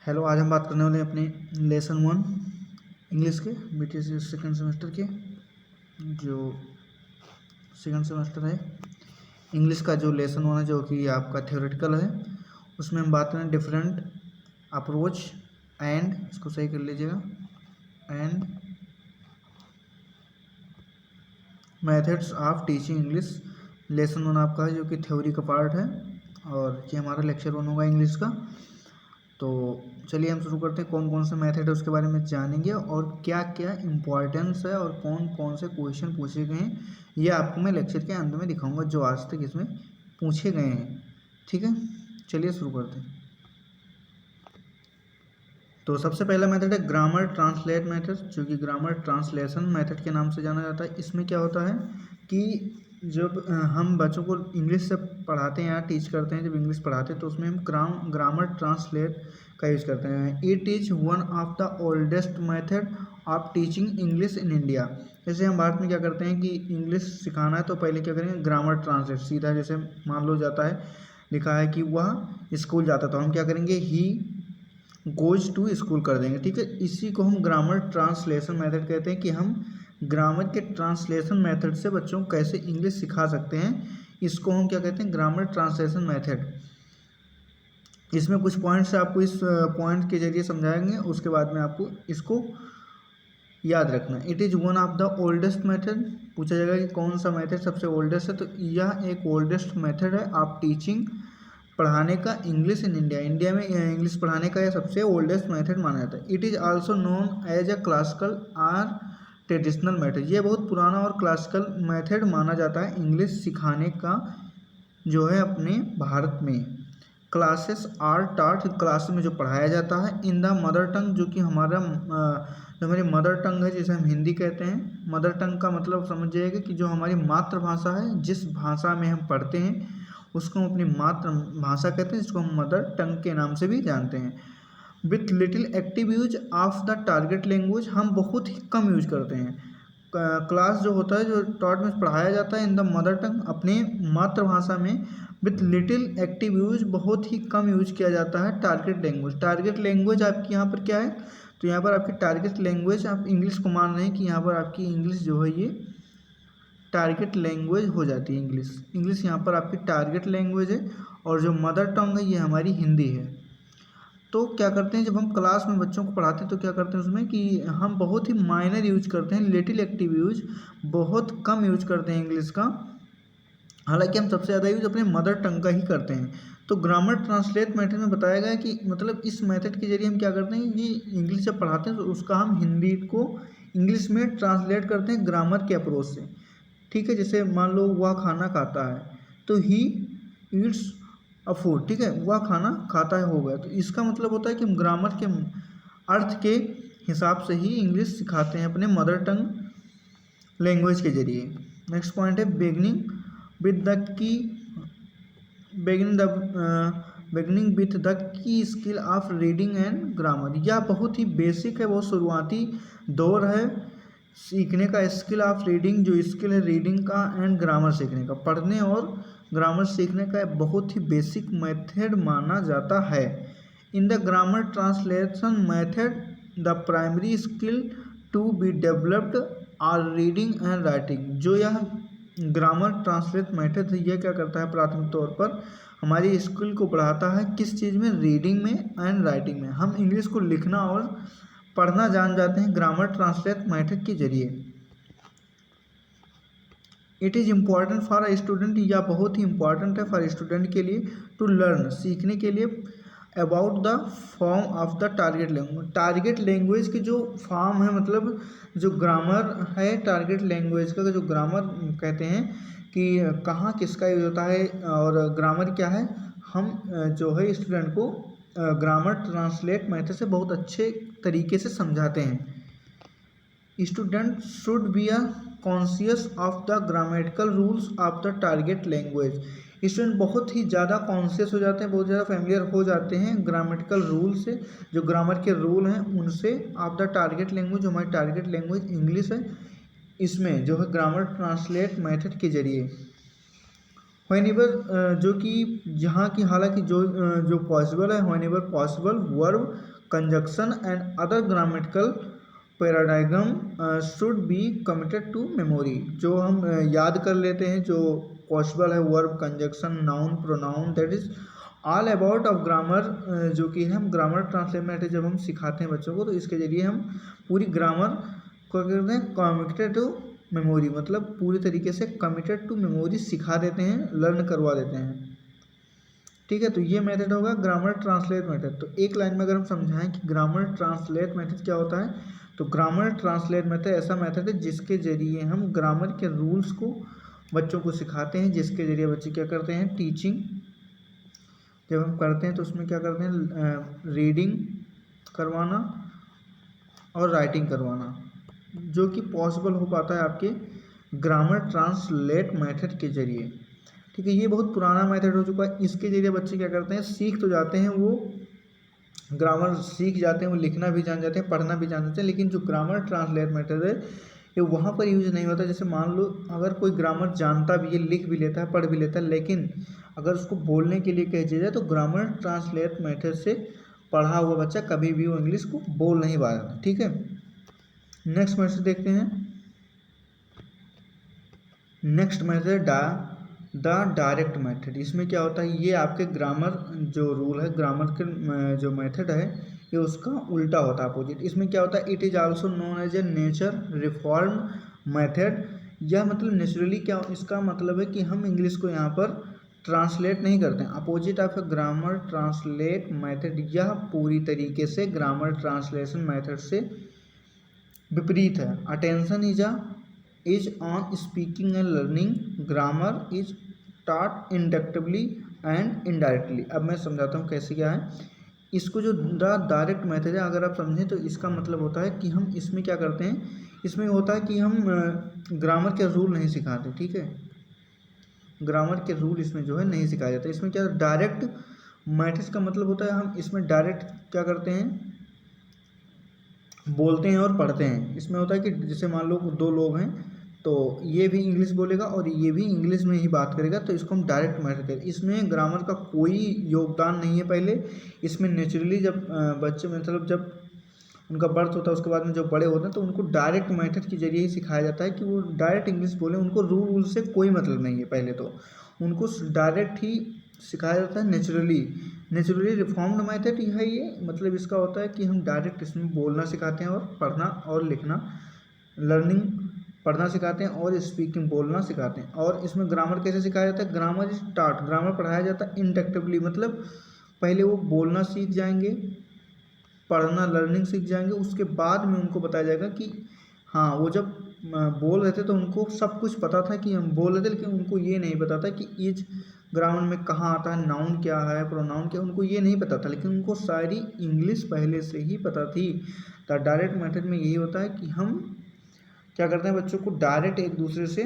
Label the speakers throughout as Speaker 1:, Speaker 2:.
Speaker 1: Hello, आज हम बात करने वाले हैं अपने लेसन 1 इंग्लिश के बीटीएस सेकंड सेमेस्टर के जो सेकंड सेमेस्टर है इंग्लिश का जो लेसन 1 है जो कि आपका थ्योरेटिकल है। उसमें हम बात करें डिफरेंट अप्रोच एंड, इसको सही कर लीजिएगा, and methods of teaching English. Lesson 1 आपका है जो कि थ्योरी का पार्ट है और ये हमारा लेक्चर 1 होगा इंग्लिश का। तो चलिए हम शुरू करते हैं। कौन कौन से मेथड है उसके बारे में जानेंगे और क्या क्या इम्पोर्टेंस है और कौन कौन से क्वेश्चन पूछे गए हैं ये आपको मैं लेक्चर के अंत में दिखाऊंगा जो आज तक इसमें पूछे गए हैं। ठीक है, चलिए शुरू करते हैं। तो सबसे पहला मेथड है ग्रामर ट्रांसलेट मेथड, जो कि ग्रामर ट्रांसलेशन मेथड के नाम से जाना जाता है। इसमें क्या होता है कि जब हम बच्चों को इंग्लिश से पढ़ाते हैं या टीच करते हैं, जब इंग्लिश पढ़ाते हैं तो उसमें हम ग्रामर ट्रांसलेट का यूज़ करते हैं। It is one of the oldest method of teaching English in India. जैसे हम भारत में क्या करते हैं कि इंग्लिश सिखाना है तो पहले क्या करेंगे, ग्रामर ट्रांसलेट सीधा, जैसे मान लो जाता है लिखा है कि वह स्कूल जाता, तो हम क्या करेंगे, ही गोज टू स्कूल कर देंगे। ठीक है, इसी को हम ग्रामर ट्रांसलेशन मेथड कहते हैं कि हम ग्रामर के ट्रांसलेशन मेथड से बच्चों को कैसे इंग्लिश सिखा सकते हैं। इसको हम क्या कहते हैं, ग्रामर ट्रांसलेशन मेथड। इसमें कुछ पॉइंट्स आपको इस पॉइंट के जरिए समझाएंगे, उसके बाद में आपको इसको याद रखना। It is one of the oldest method. पूछा जाएगा कि कौन सा मेथड सबसे ओल्डेस्ट है, तो यह एक ओल्डेस्ट मेथड है ऑफ टीचिंग, पढ़ाने का इंग्लिश इन इंडिया। इंडिया में इंग्लिश पढ़ाने का यह सबसे ओल्डेस्ट मेथड माना जाता है। It is also known as a classical or traditional method. ये बहुत पुराना और क्लासिकल मेथड माना जाता है इंग्लिश सिखाने का जो है अपने भारत में। क्लासेस आर टाट, क्लास में जो पढ़ाया जाता है इन द मदर टंग, जो कि हमारा जो हमारी मदर टंग है, जिसे हम हिंदी कहते हैं। मदर टंग का मतलब समझिएगा कि जो हमारी मातृभाषा है, जिस भाषा में हम पढ़ते हैं उसको हम अपनी मातृभाषा कहते हैं, जिसको हम मदर टंग के नाम से भी जानते हैं। With little active use of the target language, हम बहुत ही कम यूज करते हैं। क्लास जो होता है, जो टॉट में पढ़ाया जाता है इन द मदर टंग, अपने मातृभाषा में, विथ लिटिल एक्टिव यूज, बहुत ही कम यूज किया जाता है टारगेट लैंग्वेज। टारगेट लैंग्वेज आपकी यहाँ पर क्या है, तो यहाँ पर आपकी टारगेट लैंग्वेज, आप इंग्लिश को मान रहे हैं कि यहाँ पर आपकी इंग्लिश जो है ये टारगेट लैंग्वेज हो जाती है। इंग्लिश यहाँ पर आपकी टारगेट लैंग्वेज है और जो मदर टंग है ये हमारी हिंदी है। तो क्या करते हैं, जब हम क्लास में बच्चों को पढ़ाते हैं तो क्या करते हैं उसमें कि हम बहुत ही माइनर यूज करते हैं, लिटिल एक्टिव यूज, बहुत कम यूज करते हैं इंग्लिश का। हालांकि हम सबसे ज़्यादा यूज अपने मदर टंग का ही करते हैं। तो ग्रामर ट्रांसलेट मेथड में बताया गया कि मतलब इस मेथड के जरिए हम क्या करते हैं कि इंग्लिश जब पढ़ाते हैं तो उसका हम हिंदी को इंग्लिश में ट्रांसलेट करते हैं ग्रामर के अप्रोच से। ठीक है, जैसे मान लो वह खाना खाता है तो ही ईट्स अ फूड। ठीक है, वह खाना खाता है हो गया, तो इसका मतलब होता है कि हम ग्रामर के अर्थ के हिसाब से ही इंग्लिश सिखाते हैं अपने मदर टंग लैंग्वेज के जरिए। नेक्स्ट पॉइंट है beginning with the key, beginning with the key skill of reading and grammar. यह बहुत ही बेसिक है, बहुत शुरुआती दौर है सीखने का। स्किल ऑफ रीडिंग, जो स्किल है रीडिंग का एंड ग्रामर सीखने का, पढ़ने और ग्रामर सीखने का बहुत ही बेसिक मेथड माना जाता है। In the grammar translation method the primary skill to be developed are reading and writing. जो यह ग्रामर ट्रांसलेट मेथड है यह क्या करता है, प्राथमिक तौर पर हमारी स्किल को बढ़ाता है। किस चीज़ में, रीडिंग में एंड राइटिंग में। हम इंग्लिश को लिखना और पढ़ना जान जाते हैं ग्रामर ट्रांसलेट मेथड के जरिए। It is important for a student, या बहुत ही इंपॉर्टेंट है फॉर स्टूडेंट के लिए, टू लर्न, सीखने के लिए, about the form of the target language. Target language की जो फॉर्म है, मतलब जो ग्रामर है टारगेट लैंग्वेज का, जो ग्रामर कहते हैं कि कहाँ किसका यूज होता है और ग्रामर क्या है, हम जो है स्टूडेंट को ग्रामर ट्रांसलेट मेथड से बहुत अच्छे तरीके से समझाते हैं। Student should be a conscious of the grammatical rules of the target language. Student बहुत ही ज़्यादा कॉन्शियस हो जाते हैं, बहुत ज़्यादा फेमिलियर हो जाते हैं ग्रामेटिकल रूल से, जो ग्रामर के रूल हैं उनसे, ऑफ द टारगेट लैंग्वेज, जो हमारी टारगेट लैंग्वेज इंग्लिश है, इसमें जो है ग्रामर ट्रांसलेट मेथड के जरिए व्हेनेवर जो कि जहाँ की हालांकि जो पॉसिबल है, whenever possible verb conjunction and other grammatical paradigm should be committed to memory. जो हम याद कर लेते हैं, जो पॉसिबल है verb conjunction noun pronoun, that is all about of grammar, जो कि हम ग्रामर ट्रांसलेट जब हम सिखाते हैं बच्चों को, तो इसके जरिए हम पूरी ग्रामर को करते हैं कमिटेड टू मेमोरी, मतलब पूरी तरीके से कमिटेड टू मेमोरी सिखा देते हैं, लर्न करवा देते हैं। ठीक है, तो ये मेथड होगा ग्रामर ट्रांसलेट मेथड। तो एक लाइन में अगर हम समझाएं कि ग्रामर ट्रांसलेट मेथड क्या होता है, तो ग्रामर ट्रांसलेट मेथड ऐसा मेथड है जिसके जरिए हम ग्रामर के रूल्स को बच्चों को सिखाते हैं, जिसके जरिए बच्चे क्या करते हैं, टीचिंग जब हम करते हैं तो उसमें क्या करते हैं, रीडिंग करवाना और राइटिंग करवाना, जो कि पॉसिबल हो पाता है आपके ग्रामर ट्रांसलेट मेथड के जरिए। ठीक है, ये बहुत पुराना मेथड हो चुका है। इसके जरिए बच्चे क्या करते हैं, सीख तो जाते हैं, वो ग्रामर सीख जाते हैं, वो लिखना भी जान जाते हैं, पढ़ना भी जान जाते हैं, लेकिन जो ग्रामर ट्रांसलेट मेथड है ये वहाँ पर यूज नहीं होता। जैसे मान लो अगर कोई ग्रामर जानता भी है, लिख भी लेता है, पढ़ भी लेता है, लेकिन अगर उसको बोलने के लिए कह दिया जाए तो ग्रामर ट्रांसलेट मेथड से पढ़ा हुआ बच्चा कभी भी वो इंग्लिश को बोल नहीं पाता। ठीक है, नेक्स्ट मेथड देखते हैं। Next method the direct method. इसमें क्या होता है, ये आपके ग्रामर जो रूल है, ग्रामर के जो मेथड है, ये उसका उल्टा होता है, अपोजिट। इसमें क्या होता है, it is also known as a nature reform method. यह मतलब नेचुरली क्या, इसका मतलब है कि हम इंग्लिश को यहाँ पर ट्रांसलेट नहीं करते हैं। Opposite of A grammar translate method, यह पूरी तरीके से ग्रामर ट्रांसलेशन मेथड से विपरीत है। Attention is on speaking and learning, grammar is taught inductively and indirectly. अब मैं समझाता हूँ कैसे क्या है। इसको जो द डायरेक्ट मेथड है, अगर आप समझें तो इसका मतलब होता है कि हम इसमें क्या करते हैं, इसमें होता है कि हम ग्रामर के रूल नहीं सिखाते। ठीक है, ग्रामर के रूल इसमें जो है नहीं सिखाया जाता। इसमें क्या डायरेक्ट मेथड का मतलब होता है, हम इसमें डायरेक्ट क्या करते हैं, बोलते हैं और पढ़ते हैं। इसमें होता है कि जैसे मान लो दो लोग हैं, तो ये भी इंग्लिश बोलेगा और ये भी इंग्लिश में ही बात करेगा, तो इसको हम डायरेक्ट मेथड करें। इसमें ग्रामर का कोई योगदान नहीं है पहले। इसमें नेचुरली जब बच्चे मतलब जब उनका बर्थ होता है, उसके बाद में जब बड़े होते हैं, तो उनको डायरेक्ट मेथड के जरिए ही सिखाया जाता है कि वो डायरेक्ट इंग्लिश बोले। उनको रूल से कोई मतलब नहीं है, पहले तो उनको डायरेक्ट ही सिखाया जाता है नेचुरली रिफॉर्म्ड मेथड ही है ये। मतलब इसका होता है कि हम डायरेक्ट इसमें बोलना सिखाते हैं और पढ़ना और लिखना, लर्निंग पढ़ना सिखाते हैं और स्पीकिंग बोलना सिखाते हैं। और इसमें ग्रामर कैसे सिखाया जाता है, ग्रामर इज टॉट, ग्रामर पढ़ाया जाता है इंडक्टिवली, मतलब पहले वो बोलना सीख जाएंगे, पढ़ना लर्निंग सीख जाएंगे, उसके बाद में उनको बताया जाएगा कि हाँ, वो जब बोल रहे थे तो उनको सब कुछ पता था कि हम बोल रहे थे, लेकिन उनको ये नहीं पता था कि इज ग्रामर में कहाँ आता है, नाउन क्या है, प्रोनाउन क्या, उनको ये नहीं पता था, लेकिन उनको सारी इंग्लिश पहले से ही पता थी। तो डायरेक्ट मेथड में यही होता है कि हम क्या करते हैं, बच्चों को डायरेक्ट एक दूसरे से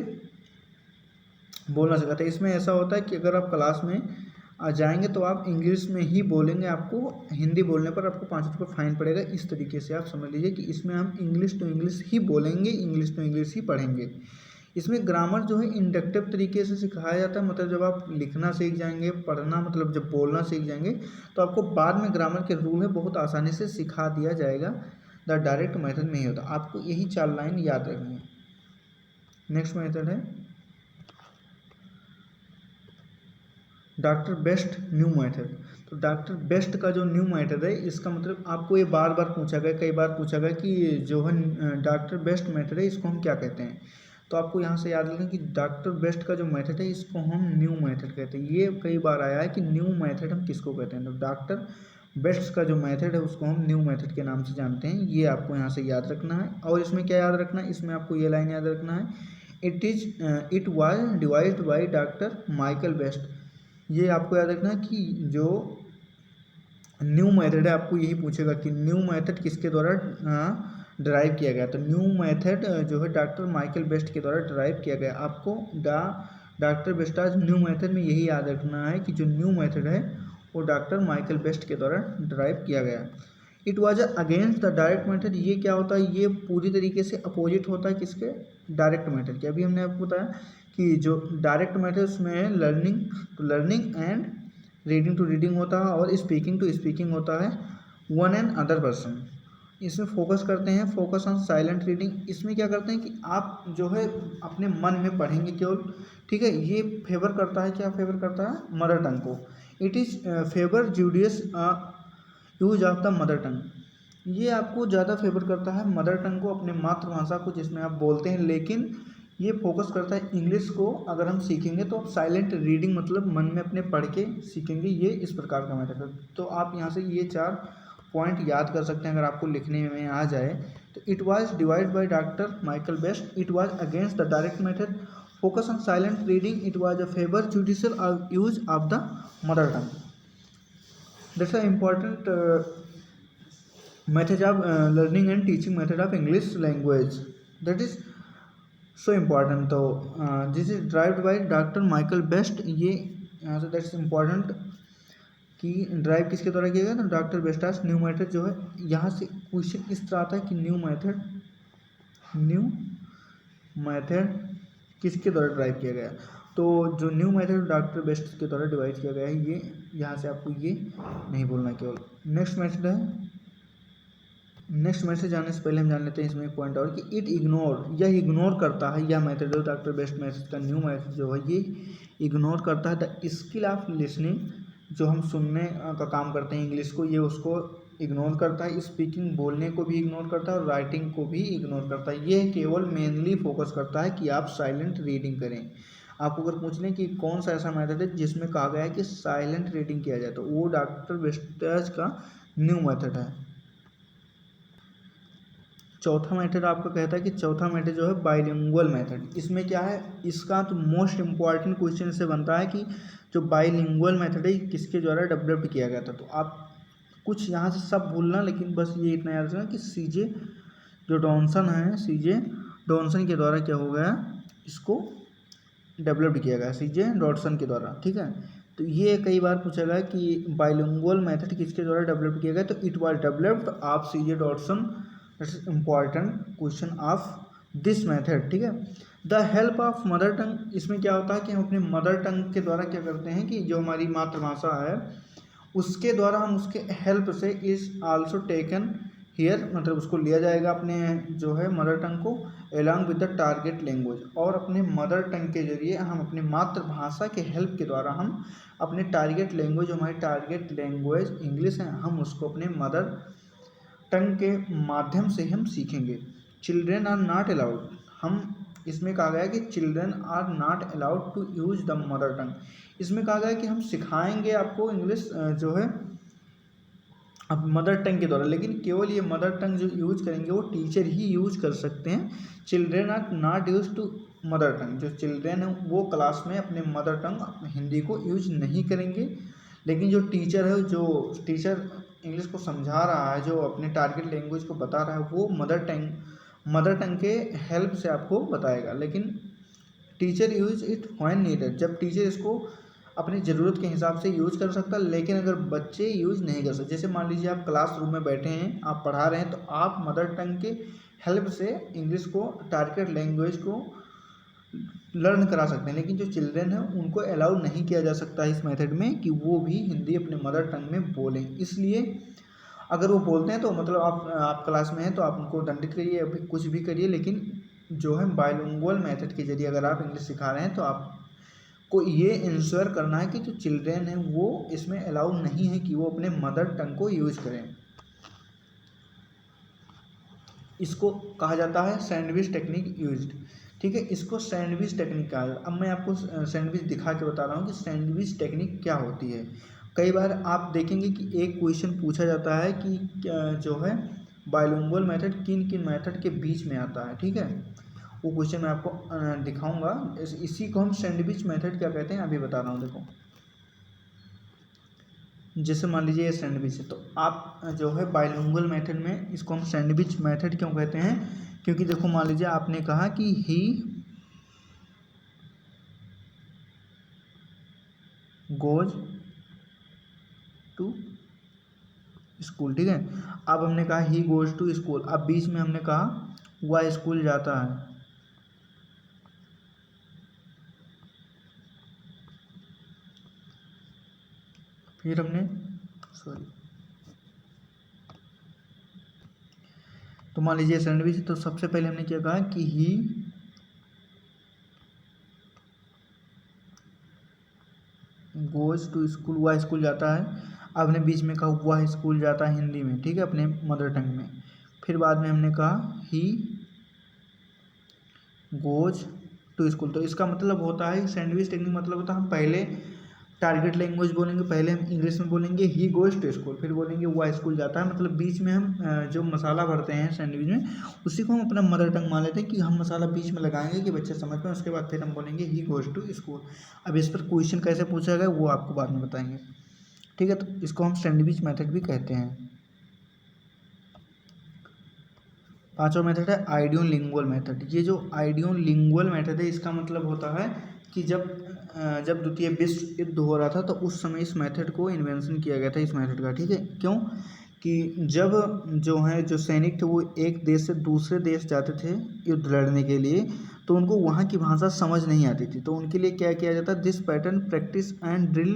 Speaker 1: बोलना सिखाते हैं। इसमें ऐसा होता है कि अगर आप क्लास में जाएंगे तो आप इंग्लिश में ही बोलेंगे, आपको हिंदी बोलने पर आपको 5 रुपये फाइन पड़ेगा। इस तरीके से आप समझ लीजिए कि इसमें हम इंग्लिश टू इंग्लिश ही बोलेंगे, इंग्लिश टू इंग्लिश ही पढ़ेंगे। इसमें ग्रामर जो है इंडक्टिव तरीके से सिखाया जाता है, मतलब जब आप लिखना सीख जाएंगे, पढ़ना मतलब जब बोलना सीख जाएंगे, तो आपको बाद में ग्रामर के रूल है बहुत आसानी से सिखा दिया जाएगा। द डायरेक्ट मेथड में ही होता, आपको यही 4 लाइन याद रखनी है। नेक्स्ट मेथड है डॉक्टर बेस्ट न्यू मेथड। तो डॉक्टर बेस्ट का जो न्यू मेथड है, इसका मतलब आपको ये बार बार पूछा गया, कई बार पूछा गया कि जो है डॉक्टर बेस्ट मेथड है, इसको हम क्या कहते हैं। तो आपको यहाँ से याद रखना कि डॉक्टर बेस्ट का जो मेथड है, इसको हम न्यू मेथड कहते हैं। ये कई बार आया है कि न्यू मेथड हम किसको कहते हैं, तो डॉक्टर बेस्ट का जो मेथड है उसको हम न्यू मेथड के नाम से जानते हैं। ये आपको यहाँ से याद रखना है। और इसमें क्या याद रखना है, इसमें आपको ये लाइन याद रखना है, it was devised by doctor Michael best. ये आपको याद रखना है कि जो न्यू मेथड है, आपको यही पूछेगा कि न्यू मेथड किसके द्वारा ड्राइव किया गया। तो न्यू मेथड जो है डॉक्टर माइकल बेस्ट के द्वारा ड्राइव किया गया। आपको डॉक्टर बेस्टाज न्यू मेथड में यही याद रखना है कि जो न्यू मेथड है वो डॉक्टर माइकल बेस्ट के द्वारा ड्राइव किया गया। It was against the direct method. ये क्या होता है, ये पूरी तरीके से अपोजिट होता है किसके, डायरेक्ट मेथड के। अभी हमने आपको बताया कि जो डायरेक्ट मेथड उसमें learning to learning and reading to reading होता है और स्पीकिंग टू स्पीकिंग होता है वन एंड अदर पर्सन। इसमें फोकस करते हैं, फोकस ऑन साइलेंट रीडिंग। इसमें क्या करते हैं कि आप जो है अपने मन में पढ़ेंगे केवल, ठीक है। ये फेवर करता है, क्या फेवर करता है, मदर टंग को। It is favour judicious use of the mother tongue. ये आपको ज़्यादा फेवर करता है मदर टंग को, अपने मातृभाषा को जिसमें आप बोलते हैं, लेकिन ये फोकस करता है इंग्लिश को। अगर हम सीखेंगे तो आप साइलेंट रीडिंग मतलब मन में अपने पढ़ के सीखेंगे। ये इस प्रकार का मेथड है। तो आप यहाँ से ये 4 पॉइंट याद कर सकते हैं अगर आपको लिखने में आ जाए तो। It was divide by doctor Michael best, it was against the direct method, focus on silent reading, it was a favour judicial use of the mother tongue. That's a important method of learning and teaching method of English language, that is so important। तो this is derived by doctor Michael best. ये यहाँ से that's important कि drive किसके द्वारा किया गया, तो डॉक्टर बेस्टास। न्यू मेथड जो है, यहाँ से क्वेश्चन इस तरह आता है कि न्यू मेथड किसके द्वारा ड्राइव किया गया। तो जो न्यू मेथड डॉक्टर बेस्ट के द्वारा डिवाइड किया गया है, ये यहाँ से आपको ये नहीं बोलना केवल। नेक्स्ट मेथड है, नेक्स्ट मैसेज जाने से पहले हम जान लेते हैं इसमें एक पॉइंट और कि इट इग्नोर, यह इग्नोर करता है, यह मेथड जो डॉक्टर बेस्ट मैसेज का न्यू मैसेज जो है ये इग्नोर करता है द स्किल ऑफ लिसनिंग। जो हम सुनने का काम करते हैं इंग्लिश को, ये उसको इग्नोर करता है। स्पीकिंग बोलने को भी इग्नोर करता है और राइटिंग को भी इग्नोर करता है। ये केवल मेनली फोकस करता है कि आप साइलेंट रीडिंग करें। आपको अगर पूछ लें कि कौन सा ऐसा मेथड है जिसमें कहा गया है कि साइलेंट रीडिंग किया जाए, तो वो डॉक्टर बेस्ट का न्यू मेथड है। चौथा मेथड आपको कहता है कि चौथा मेथड जो है बाइलिंगुअल मेथड। इसमें क्या है, इसका तो मोस्ट इम्पॉर्टेंट क्वेश्चन से बनता है कि जो बाइलिंगुअल मेथड है किसके द्वारा डेवलप्ड किया गया था। तो आप कुछ यहाँ से सब भूलना, लेकिन बस ये इतना याद रखना कि सीजे जो डॉनसन है, सीजे डॉनसन के द्वारा क्या हो गया, इसको डेवलप्ड किया गया, सीजे डॉनसन के द्वारा, ठीक है। तो ये कई बार पूछा गया कि बाइलिंगुअल मेथड किसके द्वारा डेवलप किया गया, तो it was developed of C J Dodson. That's important question of this method, ठीक है। The help of mother tongue, इसमें क्या होता है कि हम अपने मदर टंग के द्वारा क्या करते हैं कि जो हमारी मातृभाषा है उसके द्वारा हम उसके हेल्प से इज आल्सो टेकन हियर, मतलब उसको लिया जाएगा अपने जो है मदर टंग को along with the target language. और अपने मदर टंग के जरिए हम अपने मातृभाषा के हेल्प के द्वारा हम अपने टारगेट लैंग्वेज, हमारी टारगेट लैंग्वेज इंग्लिश है, हम उसको अपने मदर टंग के माध्यम से हम सीखेंगे। चिल्ड्रेन आर नॉट अलाउड, हम इसमें कहा गया कि children are not allowed to use the mother tongue. इसमें कहा गया कि हम सिखाएंगे आपको इंग्लिश जो है अब मदर टंग के द्वारा, लेकिन केवल ये मदर टंग जो यूज करेंगे वो टीचर ही यूज कर सकते हैं। Children are not use to mother tongue, जो चिल्ड्रेन है वो क्लास में अपने मदर टंग हिंदी को यूज नहीं करेंगे, लेकिन जो टीचर है, जो टीचर इंग्लिश को समझा रहा है, जो अपने टारगेट लैंग्वेज को बता रहा है, वो मदर टंग के हेल्प से आपको बताएगा। लेकिन teacher use it when needed, जब टीचर इसको अपनी ज़रूरत के हिसाब से यूज कर सकता है, लेकिन अगर बच्चे यूज नहीं कर सकते। जैसे मान लीजिए आप क्लासरूम में बैठे हैं, आप पढ़ा रहे हैं, तो आप मदर टंग के हेल्प से इंग्लिश को, टारगेट लैंग्वेज को लर्न करा सकते हैं, लेकिन जो चिल्ड्रेन है उनको अलाउ नहीं किया जा सकता इस मेथड में कि वो भी हिंदी अपने मदर टंग में बोलें। इसलिए अगर वो बोलते हैं तो मतलब आप क्लास में हैं तो आप उनको दंडित करिए या फिर कुछ भी करिए, लेकिन जो है बाइलिंगुअल मेथड के जरिए अगर आप इंग्लिश सिखा रहे हैं तो आपको ये इंश्योर करना है कि जो चिल्ड्रेन है वो इसमें अलाउ नहीं है कि वो अपने मदर टंग को यूज करें। इसको कहा जाता है सैंडविच टेक्निक यूज्ड, ठीक है। इसको सैंडविच टेक्निक कहा जाता है। अब मैं आपको सैंडविच दिखा के बता रहा हूँ कि सैंडविच टेक्निक क्या होती है। कई बार आप देखेंगे कि एक क्वेश्चन पूछा जाता है कि जो है बाइलिंगुअल मेथड किन किन मेथड के बीच में आता है, ठीक है। वो क्वेश्चन मैं आपको दिखाऊंगा। इसी को हम सैंडविच मेथड क्या कहते हैं अभी बता रहा हूँ। देखो, जैसे मान लीजिए ये सैंडविच है, तो आप जो है बाइलिंगुअल मेथड में इसको हम सैंडविच मेथड क्यों कहते हैं, क्योंकि देखो मान लीजिए आपने कहा कि ही गोज टू स्कूल, ठीक है। अब हमने कहा ही गोज टू स्कूल, अब बीच में हमने कहा वह स्कूल जाता है, फिर हमने सॉरी तो मान लीजिए सैंडविच, तो सबसे पहले हमने क्या कहा कि ही गोज टू स्कूल, वह स्कूल जाता है। अब हमने बीच में कहा वह स्कूल जाता है हिंदी में, ठीक है, अपने मदर टंग में। फिर बाद में हमने कहा ही गोज टू स्कूल। तो इसका मतलब होता है सैंडविच टेक्निक मतलब होता है हम पहले टारगेट लैंग्वेज बोलेंगे, पहले हम इंग्लिश में बोलेंगे ही गोज टू स्कूल, फिर बोलेंगे वह स्कूल जाता है। मतलब बीच में हम जो मसाला भरते हैं सैंडविच में उसी को हम अपना मदर टंग मान लेते हैं कि हम मसाला बीच में लगाएंगे कि बच्चे समझ पाए। उसके बाद फिर हम बोलेंगे ही गोज टू स्कूल। अब इस पर क्वेश्चन कैसे पूछा गया वो आपको बाद में बताएंगे, ठीक है। तो इसको हम सैंडविच मेथड भी कहते हैं। पांचवा मेथड है आइडियोलिंगुअल मेथड। ये जो आइडियोलिंगुअल मेथड है इसका मतलब होता है कि जब द्वितीय विश्व युद्ध हो रहा था तो उस समय इस मेथड को इन्वेंशन किया गया था, इस मेथड का, ठीक है। क्यों कि जब जो सैनिक थे वो एक देश से दूसरे देश जाते थे युद्ध लड़ने के लिए, तो उनको वहाँ की भाषा समझ नहीं आती थी। तो उनके लिए क्या किया जाता, this pattern practice and drill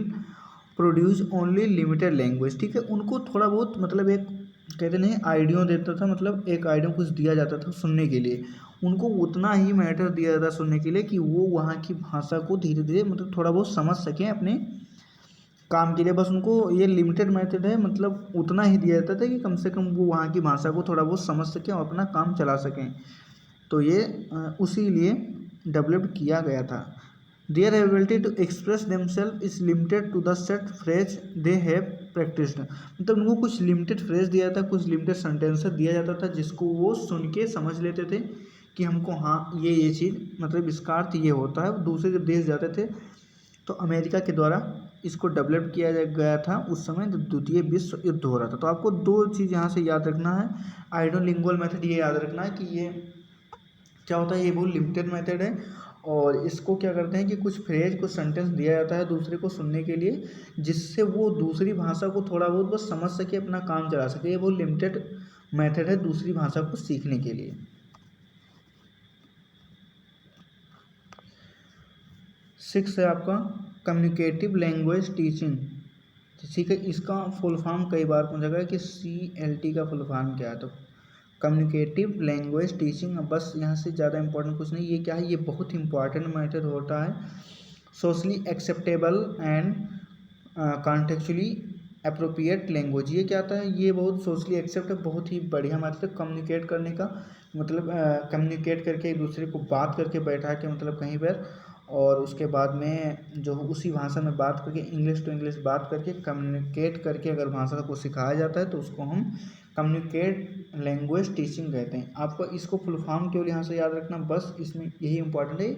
Speaker 1: produce only limited language, ठीक है। उनको थोड़ा बहुत मतलब एक कहते नहीं आइडियो देता था, मतलब एक आइडियो कुछ दिया जाता था सुनने के लिए। उनको उतना ही मैटर दिया जाता सुनने के लिए कि वो वहाँ की भाषा को धीरे धीरे मतलब थोड़ा बहुत समझ सकें अपने काम के लिए। बस उनको ये लिमिटेड मेथड है, मतलब उतना ही दिया जाता था कि कम से कम वो वहाँ की भाषा को थोड़ा बहुत समझ सकें और अपना काम चला सकें। तो ये उसी लिए डेवलप किया गया था। Their ability to express themselves is limited to the set phrase they have practiced। मतलब उनको कुछ लिमिटेड फ्रेज दिया जाता, कुछ लिमिटेड सेंटेंसेस दिया जाता था जिसको वो सुन के समझ लेते थे कि हमको हाँ ये चीज़ मतलब इसका अर्थ ये होता है। दूसरे जब देश जाते थे तो अमेरिका के द्वारा इसको डेवलप किया गया था उस समय जब द्वितीय विश्व युद्ध हो रहा था। तो आपको दो चीज़ यहाँ से याद रखना है, आइडियोलिंगुअल मेथड ये याद रखना है कि ये क्या होता है, ये बहुत लिमिटेड मेथड है और इसको क्या करते हैं कि कुछ फ्रेज कुछ सेंटेंस दिया जाता है दूसरे को सुनने के लिए जिससे वो दूसरी भाषा को थोड़ा बहुत बस समझ सके, अपना काम चला सके। ये बहुत लिमिटेड मेथड है दूसरी भाषा को सीखने के लिए। सिक्स है आपका कम्युनिकेटिव लैंग्वेज टीचिंग, ठीक है। इसका फुल फॉर्म कई बार पूछा गया कि CLT का फुल फॉर्म क्या है। तो कम्युनिकेटिव लैंग्वेज टीचिंग, बस यहाँ से ज़्यादा इंपॉर्टेंट कुछ नहीं। ये क्या है, ये बहुत इंपॉर्टेंट मेथड होता है। Socially acceptable and contextually appropriate language, ये क्या आता है, ये बहुत सोशली एक्सेप्ट है, बहुत ही बढ़िया मतलब कम्युनिकेट करने का, मतलब कम्युनिकेट करके एक दूसरे को बात करके बैठा के मतलब कहीं पर, और उसके बाद में जो उसी भाषा में बात करके इंग्लिश टू इंग्लिश बात करके कम्युनिकेट करके अगर भाषा को सिखाया जाता है तो उसको हम कम्युनिकेट लैंग्वेज टीचिंग कहते हैं। आपको इसको फुल फॉर्म केवल यहाँ से याद रखना, बस इसमें यही इंपॉर्टेंट है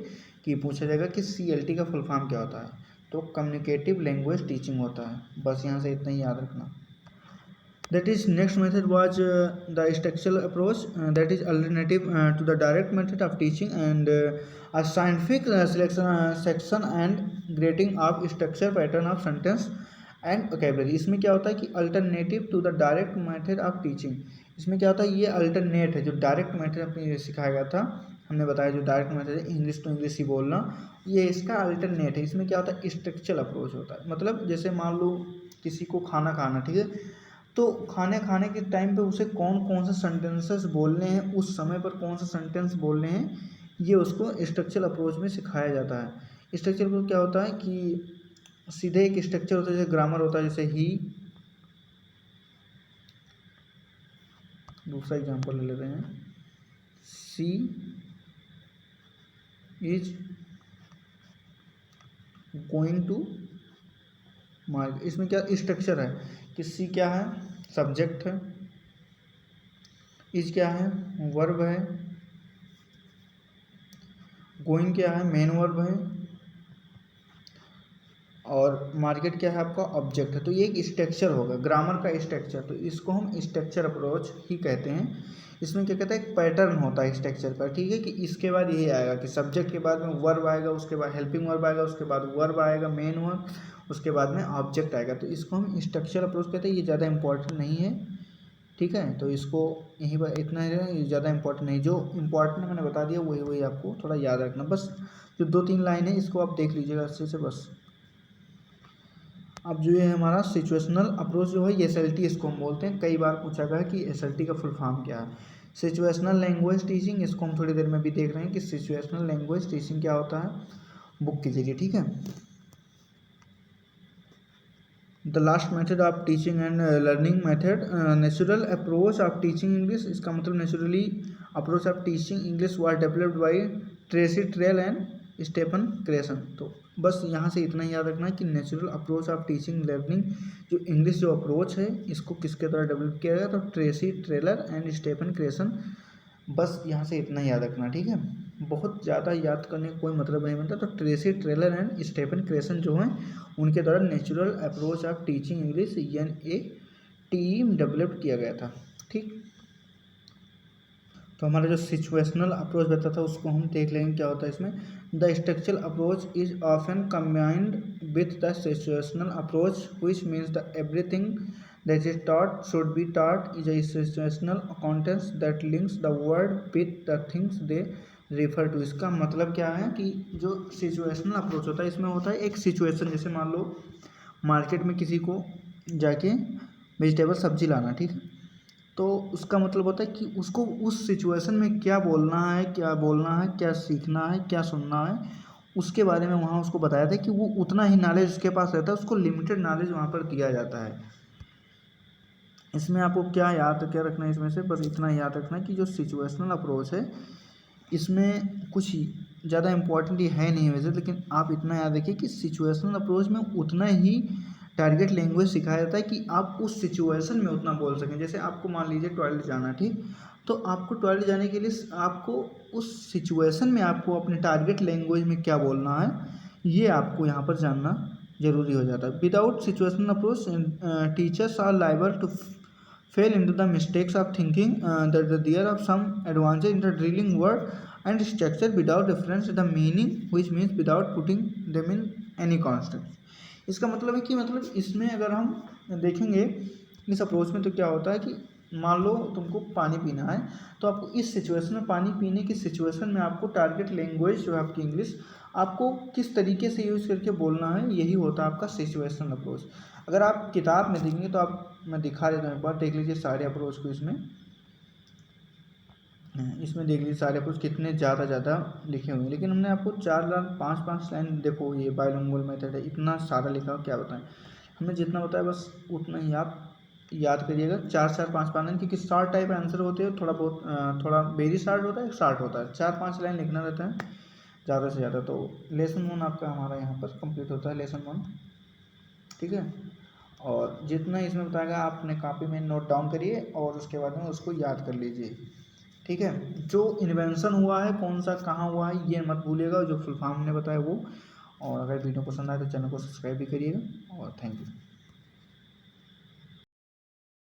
Speaker 1: कि पूछा जाएगा कि CLT का फुल फॉर्म क्या होता है। तो कम्युनिकेटिव लैंग्वेज टीचिंग होता है, बस यहाँ से इतना ही याद रखना। That is next method was the structural approach, that is alternative to the direct method of teaching, and a scientific selection section and grading of structure pattern of sentence and vocabulary। इसमें क्या होता है कि alternative to the direct method of teaching, इसमें क्या होता है ये अल्टरनेट है जो डायरेक्ट मेथड अपने सिखाया गया था, हमने बताया जो डायरेक्ट मेथड है इंग्लिश टू इंग्लिश ही बोलना, ये इसका अल्टरनेट है। इसमें क्या होता है स्ट्रक्चरल अप्रोच होता है, मतलब जैसे मान लो किसी को खाना खाना, ठीक है, तो खाने के टाइम पे उसे कौन कौन से सेंटेंसेस बोलने हैं, उस समय पर कौन से सेंटेंस बोलने हैं, ये उसको स्ट्रक्चरल अप्रोच में सिखाया जाता है। स्ट्रक्चर अप्रोच क्या होता है कि सीधे एक स्ट्रक्चर होता है, जैसे ग्रामर होता है, जैसे ही, दूसरा एग्जांपल ले लेते हैं, सी इज गोइंग टू मार्केट। इसमें क्या स्ट्रक्चर है कि सी क्या है, सब्जेक्ट है, इज क्या है, वर्ब है, गोइंग क्या है, मेन वर्ब है, और मार्केट क्या है आपका ऑब्जेक्ट है। तो ये एक स्ट्रक्चर होगा ग्रामर का स्ट्रक्चर, तो इसको हम स्ट्रक्चर अप्रोच ही कहते हैं। इसमें क्या कहते हैं एक पैटर्न होता है स्ट्रक्चर का, ठीक है, कि इसके बाद यही आएगा कि सब्जेक्ट के बाद में वर्ब आएगा, उसके बाद हेल्पिंग वर्ब आएगा, उसके बाद वर्ब आएगा मेन वर्ब, उसके बाद में ऑब्जेक्ट आएगा। तो इसको हम स्ट्रक्चर अप्रोच कहते हैं। ये ज़्यादा इंपॉर्टेंट नहीं है, ठीक है, तो इसको यहीं पर इतना है, ये ज़्यादा इंपॉर्टेंट नहीं। जो इंपॉर्टेंट मैंने बता दिया वही वही आपको थोड़ा याद रखना, बस जो 2-3 लाइन है इसको आप देख लीजिएगा अच्छे से बस। अब जो ये हमारा सिचुएशनल अप्रोच जो है, SLT इसको हम बोलते हैं। कई बार पूछा गया है कि SLT का फुल फॉर्म क्या है। सिचुएशनल लैंग्वेज टीचिंग, इसको हम थोड़ी देर में भी देख रहे हैं कि सिचुएशनल लैंग्वेज टीचिंग क्या होता है बुक के जरिए, ठीक है। The last method of teaching and learning method, natural approach of teaching English. इसका मतलब naturally approach of teaching English was developed by Tracy Terrell and Stephen Krashen. तो बस यहाँ से इतना ही याद रखना है कि natural approach of teaching learning जो इंग्लिश जो अप्रोच है, इसको किसके द्वारा डेवलप किया गया, तो Tracy trailer and Stephen Cresson. बस यहाँ से इतना याद रखना, ठीक है। बहुत ज़्यादा याद करने का कोई मतलब नहीं बनता। तो Tracy trailer and Stephen Cresson जो हैं, उनके द्वारा natural approach of teaching English NATE develop किया गया था, ठीक। तो हमारा जो सिचुएशनल अप्रोच बताता था उसको हम देख लेंगे क्या होता है इसमें। The structural approach is often combined with the situational approach which means the everything that is taught should be taught is a situational context that links the word with the things they refer to। इसका मतलब क्या है कि जो situational approach होता है, इसमें होता है एक सिचुएशन, जैसे मान लो मार्केट में किसी को जाके वेजिटेबल सब्जी लाना, ठीक है। तो उसका मतलब होता है कि उसको उस सिचुएशन में क्या बोलना है, क्या बोलना है, क्या सीखना है, क्या सुनना है, उसके बारे में वहाँ उसको बताया था कि वो उतना ही नॉलेज उसके पास रहता है, उसको लिमिटेड नॉलेज वहाँ पर दिया जाता है। इसमें आपको क्या रखना है, इसमें से बस इतना याद रखना है कि जो सिचुएशनल अप्रोच है, इसमें कुछ ज़्यादा इम्पोर्टेंट है नहीं वैसे, लेकिन आप इतना याद रखिए कि सिचुएशनल अप्रोच में उतना ही टारगेट लैंग्वेज सिखाया जाता है कि आप उस सिचुएशन में उतना बोल सकें। जैसे आपको मान लीजिए टॉयलेट जाना, ठीक, तो आपको टॉयलेट जाने के लिए आपको उस सिचुएशन में आपको अपने टारगेट लैंग्वेज में क्या बोलना है, ये आपको यहाँ पर जानना जरूरी हो जाता है। Without situational approach teachers are liable to fail into the mistakes of thinking that there are some advantage in the drilling word and structure without reference to the meaning, which means without putting them in any context। इसका मतलब है कि मतलब इसमें अगर हम देखेंगे इस अप्रोच में, तो क्या होता है कि मान लो तुमको पानी पीना है, तो आपको इस सिचुएशन में, पानी पीने की सिचुएशन में आपको टारगेट लैंग्वेज जो है आपकी इंग्लिश, आपको किस तरीके से यूज़ करके बोलना है, यही होता है आपका सिचुएशनल अप्रोच। अगर आप किताब में देखेंगे तो आप, मैं दिखा देता हूँ एक बार, देख लीजिए सारे अप्रोच को। इसमें देख लीजिए सारे अप्रोच कितने ज़्यादा लिखे हुए हैं, लेकिन हमने आपको 4 लाइन 5 लाइन, देखो ये बाइलिंगुअल मेथड है, इतना सारा लिखा हो, क्या बताएं। हमने जितना बताया बस उतना ही आप याद करिएगा। 4 5 लाइन, क्योंकि शॉर्ट टाइप आंसर होते हैं, थोड़ा बहुत थोड़ा वेरी शॉर्ट होता है, शॉर्ट होता है, 4 5 लाइन लिखना रहता है ज़्यादा से ज़्यादा। तो लेसन 1 आपका हमारा यहाँ पर कंप्लीट होता है, लेसन 1, ठीक है। और जितना इसमें बताएगा आप अपने कॉपी में नोट डाउन करिए और उसके बाद में उसको याद कर लीजिए, ठीक है। जो इन्वेंशन हुआ है, कौन सा कहाँ हुआ है, ये मत भूलिएगा, जो फुल फॉर्म हमने बताया वो। और अगर वीडियो पसंद आए तो चैनल को सब्सक्राइब भी करिएगा, और थैंक यू।